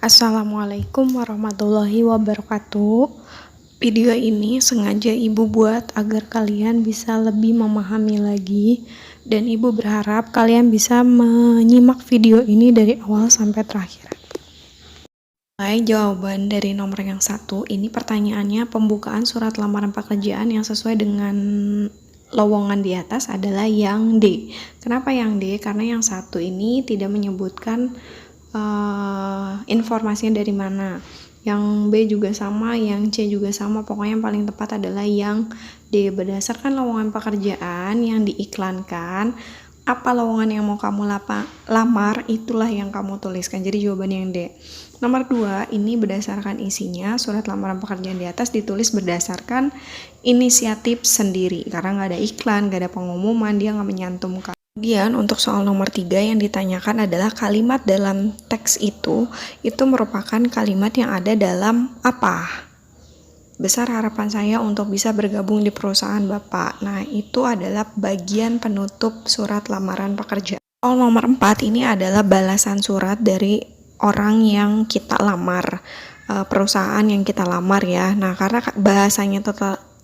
Assalamualaikum warahmatullahi wabarakatuh. Video ini sengaja ibu buat agar kalian bisa lebih memahami lagi, dan ibu berharap kalian bisa menyimak video ini dari awal sampai terakhir. Mulai jawaban dari nomor yang 1. Ini pertanyaannya, pembukaan surat lamaran pekerjaan yang sesuai dengan lowongan di atas adalah yang D. Kenapa yang D? Karena yang 1 ini tidak menyebutkan informasinya dari mana. Yang B juga sama, yang C juga sama, pokoknya yang paling tepat adalah yang D. Berdasarkan lowongan pekerjaan yang diiklankan, apa lowongan yang mau kamu lamar, itulah yang kamu tuliskan. Jadi jawaban yang D. Nomor 2, ini berdasarkan isinya, surat lamaran pekerjaan di atas ditulis berdasarkan inisiatif sendiri, karena nggak ada iklan, nggak ada pengumuman, dia nggak menyantumkan. Kemudian untuk soal nomor 3 yang ditanyakan adalah kalimat dalam teks itu merupakan kalimat yang ada dalam apa? Besar harapan saya untuk bisa bergabung di perusahaan Bapak. Nah, itu adalah bagian penutup surat lamaran pekerjaan. Soal nomor 4 ini adalah balasan surat dari orang yang kita lamar, perusahaan yang kita lamar ya. Nah, karena bahasanya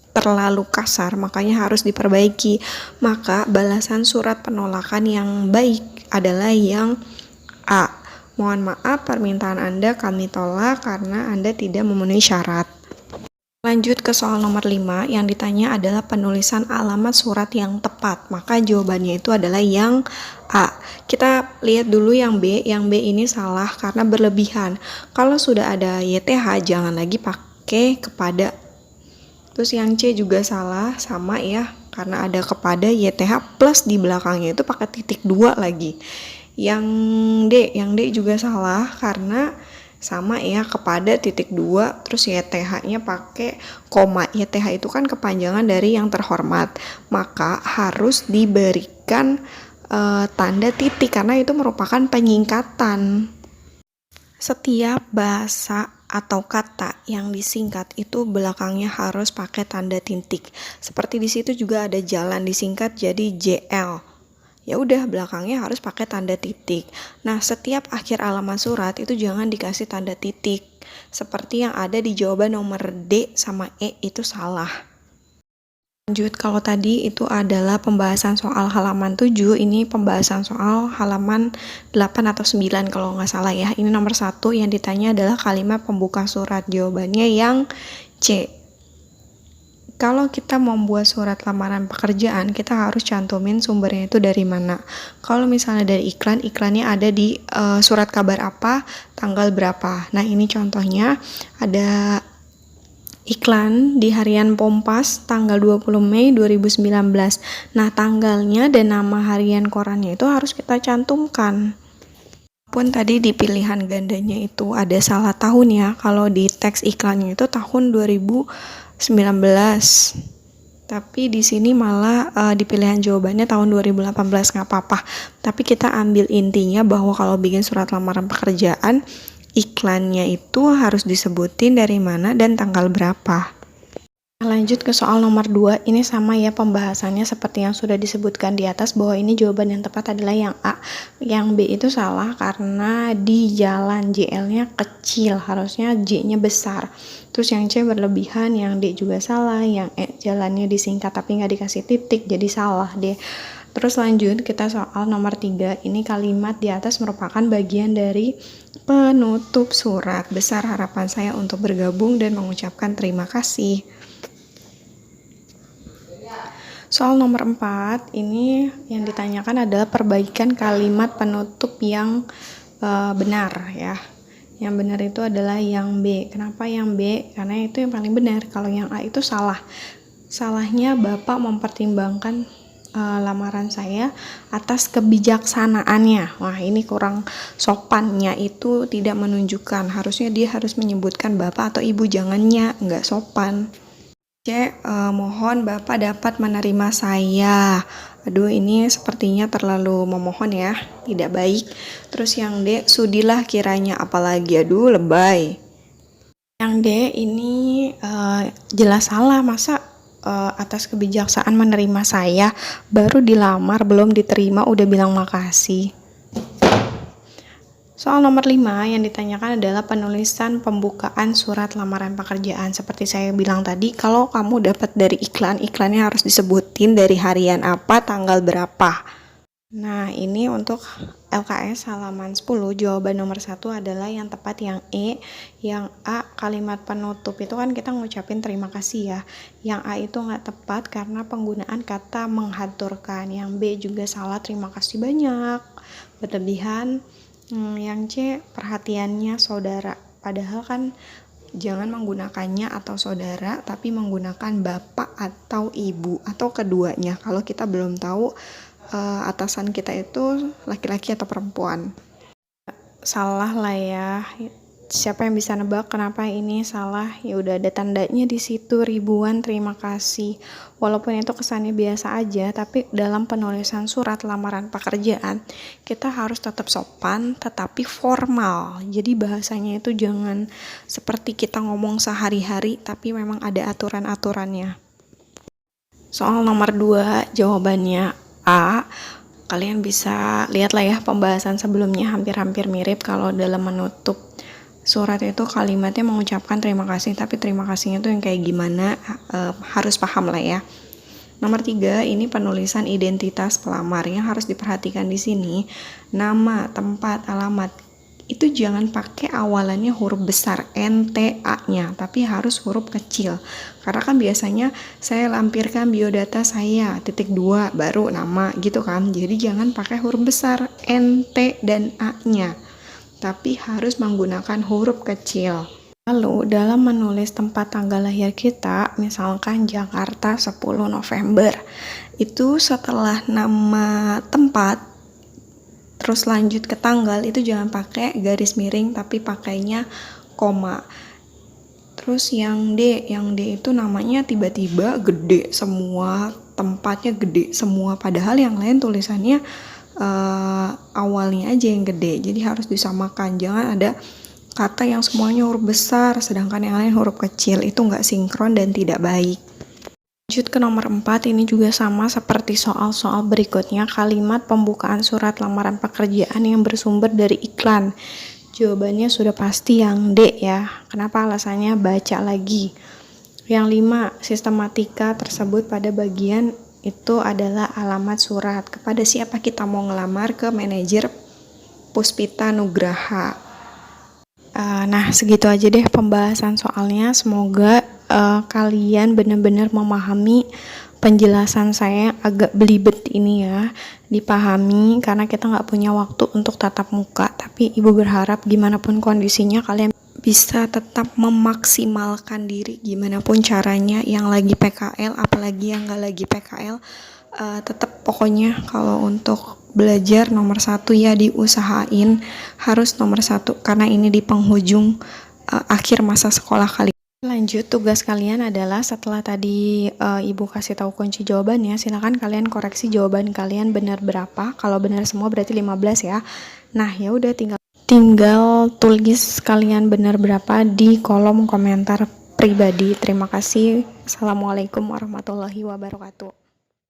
terlalu kasar, makanya harus diperbaiki. Maka balasan surat penolakan yang baik adalah yang A. Mohon maaf, permintaan Anda kami tolak karena Anda tidak memenuhi syarat. Lanjut ke soal nomor 5, yang ditanya adalah penulisan alamat surat yang tepat. Maka jawabannya itu adalah yang A. Kita lihat dulu yang B. Yang B ini salah karena berlebihan. Kalau sudah ada YTH, jangan lagi pakai kepada. Terus yang C juga salah, sama ya, karena ada kepada YTH plus di belakangnya itu pakai titik 2 lagi. Yang D juga salah karena sama ya, kepada titik 2 terus YTH-nya pakai koma. YTH itu kan kepanjangan dari yang terhormat, maka harus diberikan tanda titik karena itu merupakan penyingkatan. Setiap bahasa atau kata yang disingkat itu belakangnya harus pakai tanda titik. Seperti di situ juga ada jalan disingkat jadi JL. Ya udah, belakangnya harus pakai tanda titik. Nah, setiap akhir alamat surat itu jangan dikasih tanda titik. Seperti yang ada di jawaban nomor D sama E, itu salah. Lanjut, kalau tadi itu adalah pembahasan soal halaman 7, ini pembahasan soal halaman 8 atau 9 kalau nggak salah ya. Ini nomor 1 yang ditanya adalah kalimat pembuka surat. Jawabannya yang C. Kalau kita membuat surat lamaran pekerjaan, kita harus cantumin sumbernya itu dari mana. Kalau misalnya dari iklan, iklannya ada di surat kabar apa, tanggal berapa. Nah, ini contohnya ada iklan di harian Pompas tanggal 20 Mei 2019. Nah, tanggalnya dan nama harian korannya itu harus kita cantumkan. Pun tadi di pilihan gandanya itu ada salah tahun ya. Kalau di teks iklannya itu tahun 2019. Tapi di sini malah di pilihan jawabannya tahun 2018, nggak apa-apa. Tapi kita ambil intinya bahwa kalau bikin surat lamaran pekerjaan, iklannya itu harus disebutin dari mana dan tanggal berapa. Lanjut ke soal nomor 2, ini sama ya pembahasannya seperti yang sudah disebutkan di atas, bahwa ini jawaban yang tepat adalah yang A. Yang B itu salah karena di jalan JL-nya kecil, harusnya J-nya besar. Terus yang C berlebihan, yang D juga salah, yang E jalannya disingkat tapi nggak dikasih titik, jadi salah deh. Terus lanjut kita soal nomor 3, ini kalimat di atas merupakan bagian dari penutup surat. Besar harapan saya untuk bergabung dan mengucapkan terima kasih. Soal nomor 4, ini yang ditanyakan adalah perbaikan kalimat penutup yang benar ya. Yang benar itu adalah yang B. Kenapa yang B? Karena itu yang paling benar. Kalau yang A itu salah. Salahnya Bapak mempertimbangkan lamaran saya atas kebijaksanaannya. Wah, ini kurang sopannya itu tidak menunjukkan. Harusnya dia harus menyebutkan Bapak atau Ibu, jangannya nggak sopan. C. Mohon Bapak dapat menerima saya. Aduh, ini sepertinya terlalu memohon ya, tidak baik. Terus yang D, sudilah kiranya, apalagi, aduh lebay. Yang D ini jelas salah, masa atas kebijaksanaan menerima saya, baru dilamar belum diterima udah bilang makasih. Soal nomor 5 yang ditanyakan adalah penulisan pembukaan surat lamaran pekerjaan. Seperti saya bilang tadi, kalau kamu dapat dari iklan, iklannya harus disebutin dari harian apa, tanggal berapa. Nah, ini untuk LKS halaman 10, jawaban nomor 1 adalah yang tepat yang E. Yang A, kalimat penutup itu kan kita ngucapin terima kasih ya. Yang A itu nggak tepat karena penggunaan kata menghaturkan. Yang B juga salah, terima kasih banyak, berlebihan. Yang C, perhatiannya saudara. Padahal kan jangan menggunakannya atau saudara, tapi menggunakan bapak atau ibu atau keduanya. Kalau kita belum tahu atasan kita itu laki-laki atau perempuan. Salah lah ya. Siapa yang bisa nebak kenapa ini salah? Ya udah ada tandanya di situ, ribuan terima kasih. Walaupun itu kesannya biasa aja, tapi dalam penulisan surat lamaran pekerjaan kita harus tetap sopan tetapi formal. Jadi bahasanya itu jangan seperti kita ngomong sehari-hari, tapi memang ada aturan-aturannya. Soal nomor 2, jawabannya A. Kalian bisa lihat lah ya pembahasan sebelumnya, hampir-hampir mirip. Kalau dalam menutup surat itu kalimatnya mengucapkan terima kasih, tapi terima kasihnya tuh yang kayak gimana, harus paham lah ya. Nomor 3, ini penulisan identitas pelamar. Yang harus diperhatikan di sini, nama, tempat, alamat. Itu jangan pakai awalannya huruf besar, NTA-nya, tapi harus huruf kecil. Karena kan biasanya saya lampirkan biodata saya, .2, baru nama gitu kan. Jadi jangan pakai huruf besar, NT dan A-nya. Tapi harus menggunakan huruf kecil. Lalu dalam menulis tempat tanggal lahir kita, misalkan Jakarta 10 November, itu setelah nama tempat, terus lanjut ke tanggal, itu jangan pakai garis miring, tapi pakainya koma. Terus yang D itu namanya tiba-tiba gede semua, tempatnya gede semua, padahal yang lain tulisannya awalnya aja yang gede, jadi harus disamakan. Jangan ada kata yang semuanya huruf besar sedangkan yang lain huruf kecil, itu nggak sinkron dan tidak baik. Lanjut ke nomor 4, ini juga sama seperti soal-soal berikutnya, kalimat pembukaan surat lamaran pekerjaan yang bersumber dari iklan. Jawabannya sudah pasti yang D ya. Kenapa alasannya? Baca lagi. Yang 5, sistematika tersebut pada bagian itu adalah alamat surat. Kepada siapa kita mau ngelamar? Ke manajer Puspita Nugraha. Nah, segitu aja deh pembahasan soalnya. Semoga kalian benar-benar memahami penjelasan saya yang agak belibet ini ya, dipahami karena kita nggak punya waktu untuk tatap muka. Tapi ibu berharap gimana pun kondisinya kalian bisa tetap memaksimalkan diri gimana pun caranya, yang lagi PKL apalagi yang nggak lagi PKL, tetap pokoknya kalau untuk belajar nomor 1 ya diusahain, harus nomor 1 karena ini di penghujung akhir masa sekolah kalian. Lanjut, tugas kalian adalah setelah tadi ibu kasih tahu kunci jawabannya, silakan kalian koreksi jawaban kalian benar berapa. Kalau benar semua berarti 15 ya. Nah, ya udah tinggal tulis kalian benar berapa di kolom komentar pribadi. Terima kasih. Assalamualaikum warahmatullahi wabarakatuh.